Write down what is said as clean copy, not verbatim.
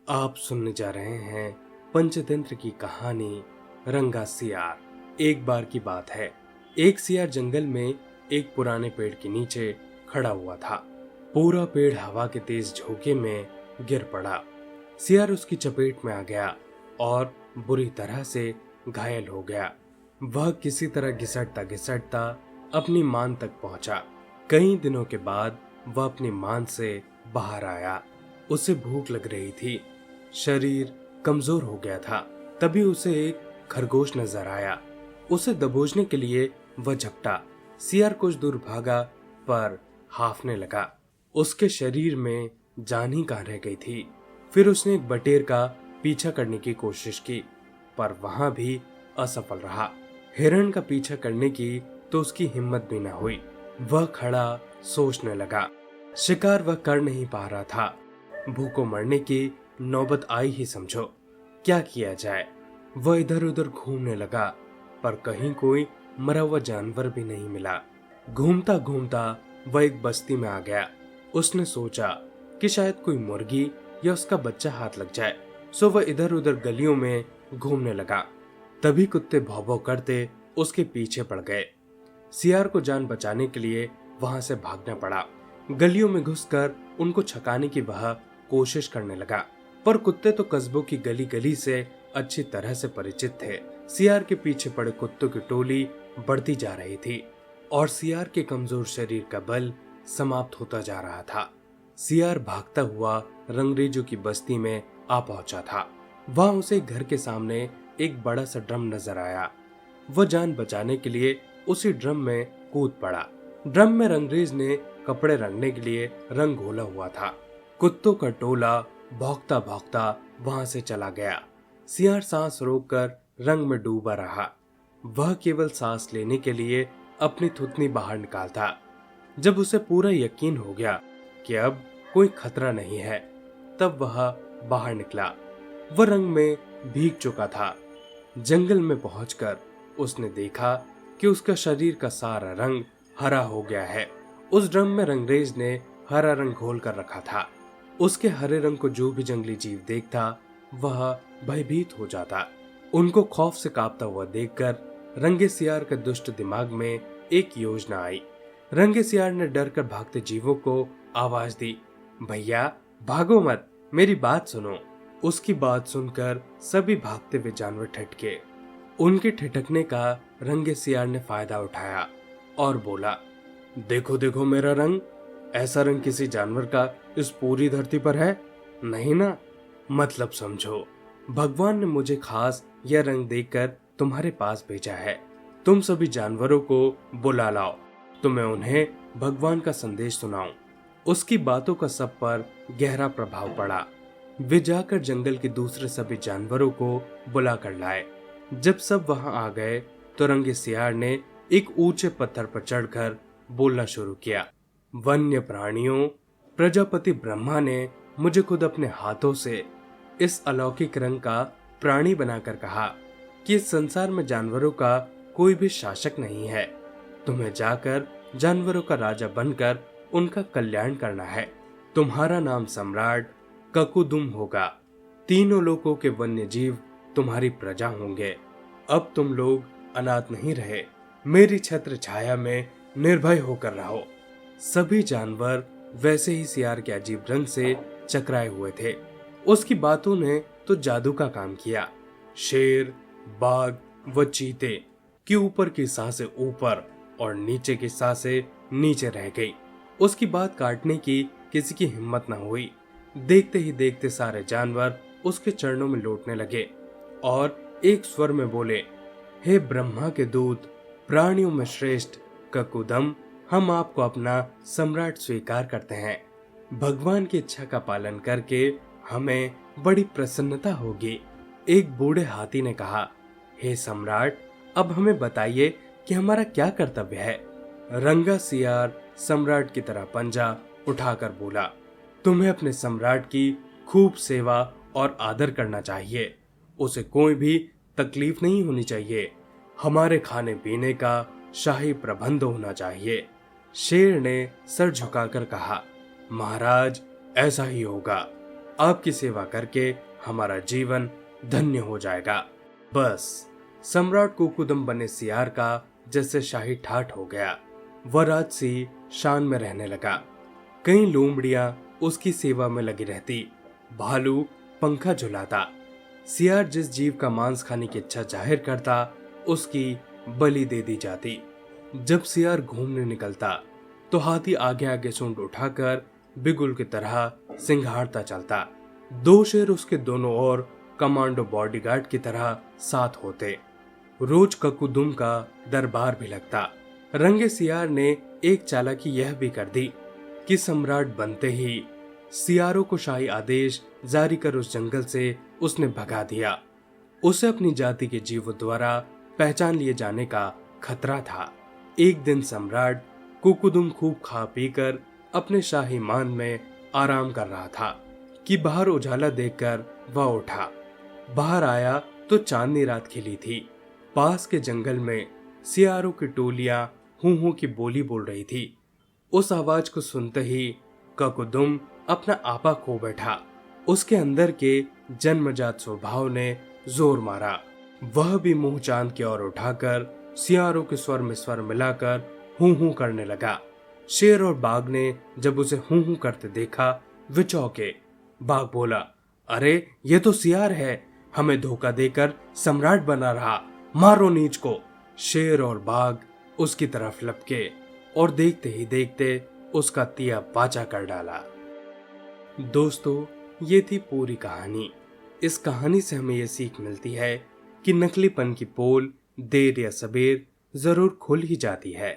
आप सुनने जा रहे हैं पंचतंत्र की कहानी रंगा सियार। एक बार की बात है, एक सियार जंगल में एक पुराने पेड़ के नीचे खड़ा हुआ था। पूरा पेड़ हवा के तेज झोंके में गिर पड़ा। सियार उसकी चपेट में आ गया और बुरी तरह से घायल हो गया। वह किसी तरह घिसटता घिसटता अपनी मान तक पहुंचा। कई दिनों के बाद वह अपनी मान से बाहर आया। उसे भूख लग रही थी, शरीर कमजोर हो गया था। तभी उसे एक खरगोश नजर आया। उसे दबोचने के लिए वह झपटा। सियार कुछ दूर भागा पर हांफने लगा। उसके शरीर में जान ही कहाँ रह गई थी। फिर उसने एक बटेर का पीछा करने की कोशिश की, पर वहां भी असफल रहा। हिरण का पीछा करने की तो उसकी हिम्मत भी न हुई। वह खड़ा सोचने लगा। शिकार वह कर नहीं पा रहा था। भूखों मरने की नौबत आई ही समझो। क्या किया जाए? वह इधर उधर घूमने लगा, पर कहीं कोई मरा हुआ जानवर भी नहीं मिला। घूमता घूमता वह एक बस्ती में आ गया। उसने सोचा कि शायद कोई मुर्गी या उसका बच्चा हाथ लग जाए, सो वह इधर उधर गलियों में घूमने लगा। तभी कुत्ते भौं भौं करते उसके पीछे पड़ गए। सियार को जान बचाने के लिए वहां से भागना पड़ा। गलियों में घुसकर उनको छकाने की वह कोशिश करने लगा, पर कुत्ते तो कस्बों की गली गली से अच्छी तरह से परिचित थे। सियार के पीछे पड़े कुत्तों की टोली बढ़ती जा रही थी और सियार के कमजोर शरीर का बल समाप्त होता जा रहा था। सियार भागता हुआ रंगरेजों की बस्ती में आ पहुंचा था। वहां उसे घर के सामने एक बड़ा सा ड्रम नजर आया। वह जान बचाने के लिए उसी ड्रम में कूद पड़ा। ड्रम में रंगरेज ने कपड़े रंगने के लिए रंग घोला हुआ था। कुत्तों का टोला भौंकता भौंकता वहां से चला गया। सियार सांस रोककर रंग में डूबा रहा। वह केवल सांस लेने के लिए अपनी थुतनी बाहर निकालता। जब उसे पूरा यकीन हो गया कि अब कोई खतरा नहीं है, तब वह बाहर निकला। वह रंग में भीग चुका था। जंगल में पहुंचकर उसने देखा कि उसका शरीर का सारा रंग हरा हो गया है। उस ड्रम में रंगरेज ने हरा रंग घोल कर रखा था। उसके हरे रंग को जो भी जंगली जीव देखता वह भयभीत हो जाता। उनको खौफ से कांपता हुआ देखकर रंगे सियार के दुष्ट दिमाग में एक योजना आई। रंगे सियार ने डर कर भागते जीवों को आवाज दी, भैया भागो मत, मेरी बात सुनो। उसकी बात सुनकर सभी भागते हुए जानवर ठिठके। उनके ठिठकने का रंगे सियार ने फायदा उठाया और बोला, देखो देखो मेरा रंग, ऐसा रंग किसी जानवर का इस पूरी धरती पर है नहीं ना। मतलब समझो, भगवान ने मुझे खास यह रंग देकर तुम्हारे पास भेजा है। तुम सभी जानवरों को बुला लाओ तो मैं उन्हें भगवान का संदेश सुनाऊं। उसकी बातों का सब पर गहरा प्रभाव पड़ा। वे जाकर जंगल के दूसरे सभी जानवरों को बुला कर लाए। जब सब वहां आ गए तो रंगे सियार ने एक ऊंचे पत्थर पर चढ़कर बोलना शुरू किया, वन्य प्राणियों, प्रजापति ब्रह्मा ने मुझे खुद अपने हाथों से इस अलौकिक रंग का प्राणी बनाकर कहा कि इस संसार में जानवरों का कोई भी शासक नहीं है। तुम्हें जाकर जानवरों का राजा बनकर उनका कल्याण करना है। तुम्हारा नाम सम्राट ककुदुम होगा। तीनों लोकों के वन्य जीव तुम्हारी प्रजा होंगे। अब तुम लोग अनाथ नहीं रहे। मेरी छत्र छाया में निर्भय होकर रहो। सभी जानवर वैसे ही सियार के अजीब रंग से चकराए हुए थे। उसकी बातों ने तो जादू का काम किया। शेर, बाघ व चीते की ऊपर की सांसें ऊपर और नीचे की सांसें नीचे रह गई। उसकी बात काटने की किसी की हिम्मत न हुई। देखते ही देखते सारे जानवर उसके चरणों में लौटने लगे और एक स्वर में बोले, हे ब्रह्मा के दूत, प्राणियों में श्रेष्ठ ककुदम, हम आपको अपना सम्राट स्वीकार करते हैं। भगवान की इच्छा का पालन करके हमें बड़ी प्रसन्नता होगी। एक बूढ़े हाथी ने कहा, हे सम्राट, अब हमें बताइए कि हमारा क्या कर्तव्य है। रंगा सियार सम्राट की तरह पंजा उठाकर बोला, तुम्हें अपने सम्राट की खूब सेवा और आदर करना चाहिए। उसे कोई भी तकलीफ नहीं होनी चाहिए। हमारे खाने पीने का शाही प्रबंध होना चाहिए। शेर ने सर झुकाकर कहा, महाराज ऐसा ही होगा। आपकी सेवा करके हमारा जीवन धन्य हो जाएगा। बस सम्राट कुकुदम बने सियार का जैसे शाही ठाठ हो गया। वह राजसी शान में रहने लगा। कई लोमड़ियां उसकी सेवा में लगी रहती। भालू पंखा झुलाता। सियार जिस जीव का मांस खाने की इच्छा जाहिर करता उसकी बलि दे दी जाती। जब सियार घूमने निकलता तो हाथी आगे आगे सूंड उठाकर बिगुल की तरह सिंघाड़ता चलता। 2 शेर उसके दोनों ओर कमांडो बॉडीगार्ड की तरह साथ होते। रोज ककुदुम का दरबार भी लगता। रंगे सियार ने एक चालाकी यह भी कर दी कि सम्राट बनते ही सियारों को शाही आदेश जारी कर उस जंगल से उसने भगा दिया। उसे अपनी जाति के जीवों द्वारा पहचान लिए जाने का खतरा था। एक दिन सम्राट कुकुदुम खूब खा पीकर अपने शाही मान में आराम कर रहा था कि बाहर उजाला देखकर वह उठा। बाहर आया तो चांदनी रात खिली थी। पास के जंगल में सियारों की टोलियां हूं की बोली बोल रही थी। उस आवाज को सुनते ही कुकुदुम अपना आपा खो बैठा। उसके अंदर के जन्मजात स्वभाव ने जोर मारा। वह भी मुंह चांद की ओर उठाकर सियारों के स्वर में स्वर मिलाकर हूं करने लगा। शेर और बाघ ने जब उसे हूं करते देखा वे चौंके। बाघ बोला, अरे ये तो सियार है, हमें धोखा देकर सम्राट बना रहा, मारो नीच को। शेर और बाघ उसकी तरफ लपके और देखते ही देखते उसका तिया बाचा कर डाला। दोस्तों, ये थी पूरी कहानी। इस कहानी से हमें यह सीख मिलती है कि नकलीपन की पोल देर या सबेर जरूर खुल ही जाती है।